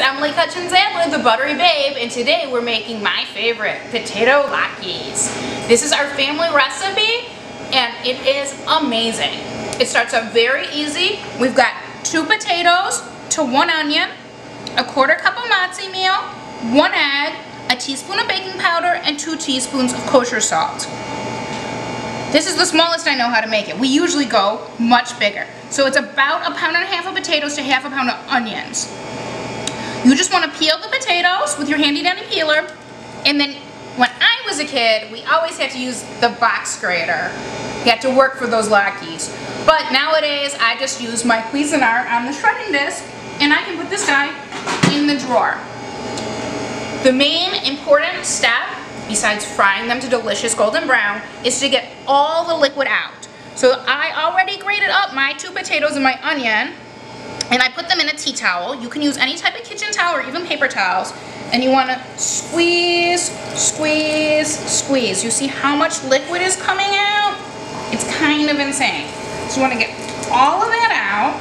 family, Kutchins Adler, the Buttery Babe, and today we're making my favorite, potato latkes. This is our family recipe, and it is amazing. It starts out very easy. We've got 2 potatoes to 1 onion, a 1/4 cup of matzo meal, 1 egg, a teaspoon of baking powder, and 2 teaspoons of kosher salt. This is the smallest I know how to make it. We usually go much bigger. So it's about 1.5 pounds of potatoes to 1/2 pound of onions. You just want to peel the potatoes with your handy dandy peeler, and then when I was a kid, we always had to use the box grater. You had to work for those latkes. But nowadays, I just use my Cuisinart on the shredding disc, and I can put this guy in the drawer. The main important step, besides frying them to delicious golden brown, is to get all the liquid out. So I already grated up my 2 potatoes and my onion, and I put them in a tea towel. You can use any type of kitchen towel or even paper towels. And you want to squeeze, squeeze, squeeze. You see how much liquid is coming out? It's kind of insane. So you want to get all of that out.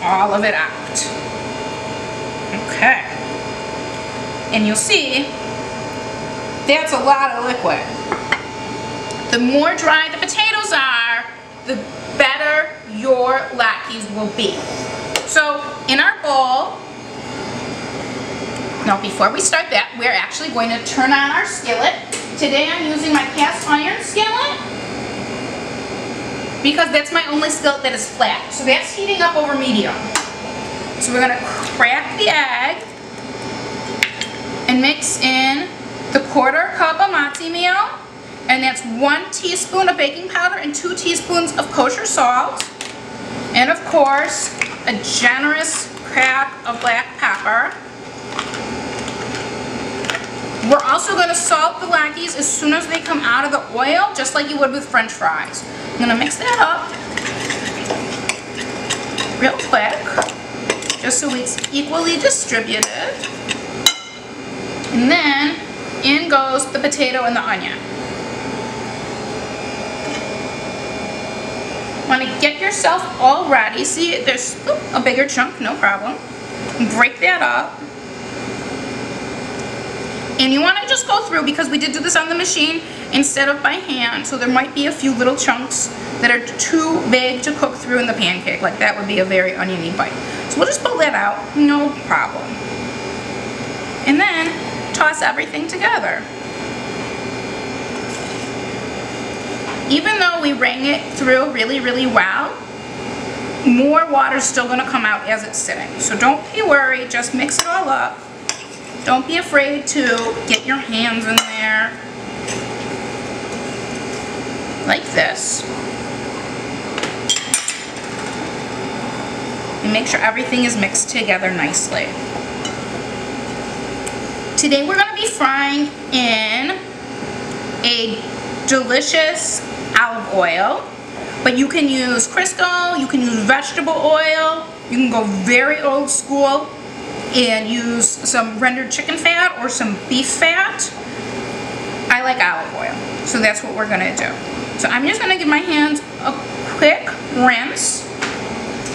All of it out. Okay. And you'll see, that's a lot of liquid. The more dry the potatoes are, the better your latkes will be. So in our bowl, now before we start that, we're actually going to turn on our skillet. Today I'm using my cast iron skillet because that's my only skillet that is flat. So that's heating up over medium. So we're going to crack the egg and mix in the 1/4 cup of matzo meal, and that's 1 teaspoon of baking powder and 2 teaspoons of kosher salt, and of course a generous crack of black pepper. We're also going to salt the latkes as soon as they come out of the oil, just like you would with French fries. I'm going to mix that up real quick, just so it's equally distributed. And then in goes the potato and the onion. Want to get yourself all ready. See, there's a bigger chunk, no problem. Break that up. And you want to just go through, because we did do this on the machine instead of by hand, so there might be a few little chunks that are too big to cook through in the pancake. Like that would be a very oniony bite. So we'll just pull that out, no problem. And then toss everything together. Even though we wring it through really, really well, more water is still going to come out as it's sitting. So don't be worried, just mix it all up. Don't be afraid to get your hands in there, like this. And make sure everything is mixed together nicely. Today we're going to be frying in a delicious olive oil, but you can use Crisco, you can use vegetable oil, you can go very old school and use some rendered chicken fat or some beef fat. I like olive oil, so that's what we're going to do. So I'm just going to give my hands a quick rinse,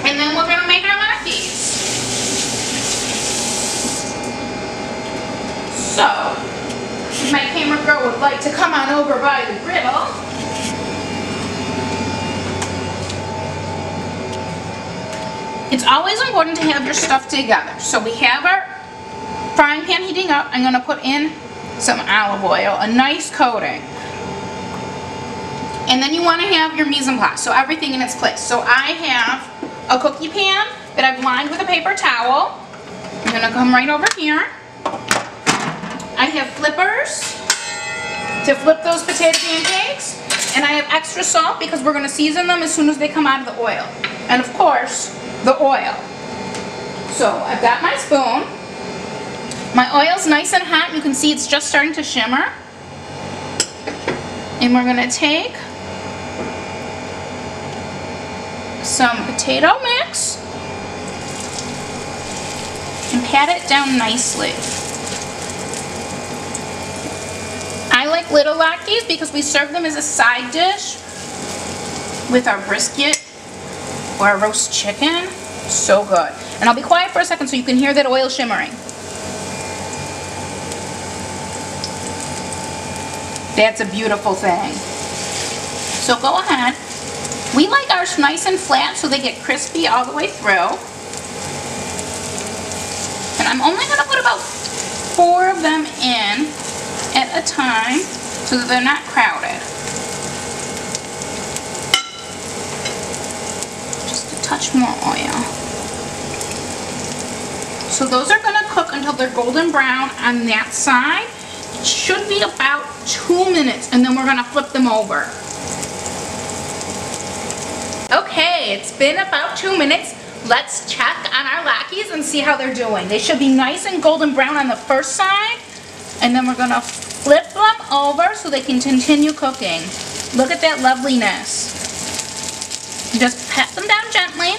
and then we're going to make our latkes. So, if my camera girl would like to come on over by the griddle. It's always important to have your stuff together. So we have our frying pan heating up. I'm going to put in some olive oil, a nice coating. And then you want to have your mise en place, so everything in its place. So I have a cookie pan that I've lined with a paper towel. I'm going to come right over here. I have flippers to flip those potato pancakes, and I have extra salt because we're going to season them as soon as they come out of the oil. And of course, the oil. So I've got my spoon. My oil's nice and hot. You can see it's just starting to shimmer. And we're going to take some potato mix and pat it down nicely. I like little latkes because we serve them as a side dish with our brisket or our roast chicken. So good. And I'll be quiet for a second so you can hear that oil shimmering. That's a beautiful thing. So go ahead. We like ours nice and flat so they get crispy all the way through. And I'm only going to put about 4 of them in at a time so that they're not crowded. Just a touch more oil. So those are going to cook until they're golden brown on that side. It should be about 2 minutes, and then we're going to flip them over. Okay, it's been about 2 minutes. Let's check on our Latkes and see how they're doing. They should be nice and golden brown on the first side, and then we're going to flip them over so they can continue cooking. Look at that loveliness. Just pat them down gently.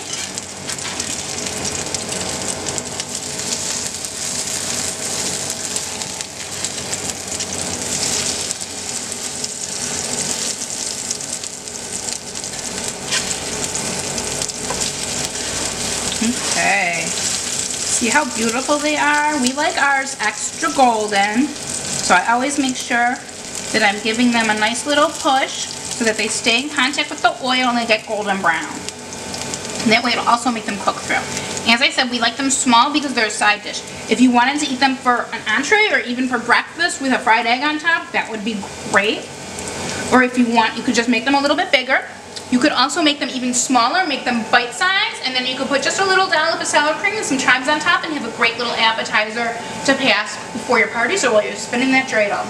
Okay, see how beautiful they are? We like ours extra golden, so I always make sure that I'm giving them a nice little push so that they stay in contact with the oil and they get golden brown. And that way it'll also make them cook through. As I said, we like them small because they're a side dish. If you wanted to eat them for an entree or even for breakfast with a fried egg on top, that would be great. Or if you want, you could just make them a little bit bigger. You could also make them even smaller, make them bite-sized, and then you could put just a little dollop of sour cream and some chives on top and have a great little appetizer to pass before your parties or while you're spinning that dreidel.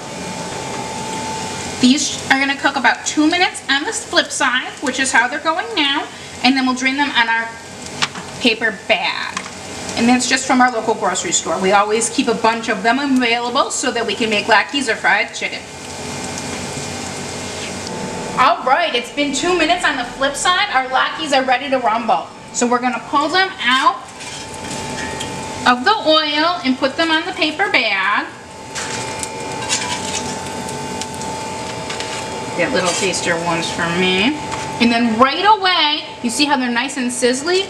These are going to cook about 2 minutes on the flip side, which is how they're going now, and then we'll drain them on our paper bag. And that's just from our local grocery store. We always keep a bunch of them available so that we can make Latkes or fried chicken. Alright, it's been 2 minutes on the flip side. Our Latkes are ready to rumble. So we're going to pull them out of the oil and put them on the paper bag. That little taster one's for me. And then right away, you see how they're nice and sizzly?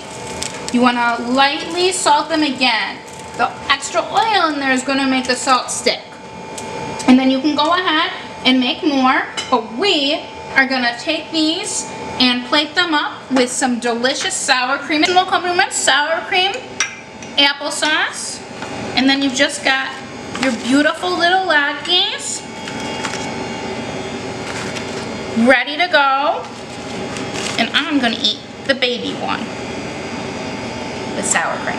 You want to lightly salt them again. The extra oil in there is going to make the salt stick. And then you can go ahead and make more, but we are going to take these and plate them up with some delicious sour cream. We'll complement sour cream, applesauce, and then you've just got your beautiful little Latkes ready to go. And I'm going to eat the baby one with sour cream.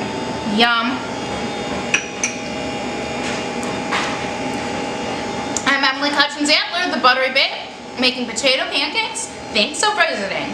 Yum. I'm Kutchins, Adler, the Buttery Babe, making potato pancakes. Thanks for visiting.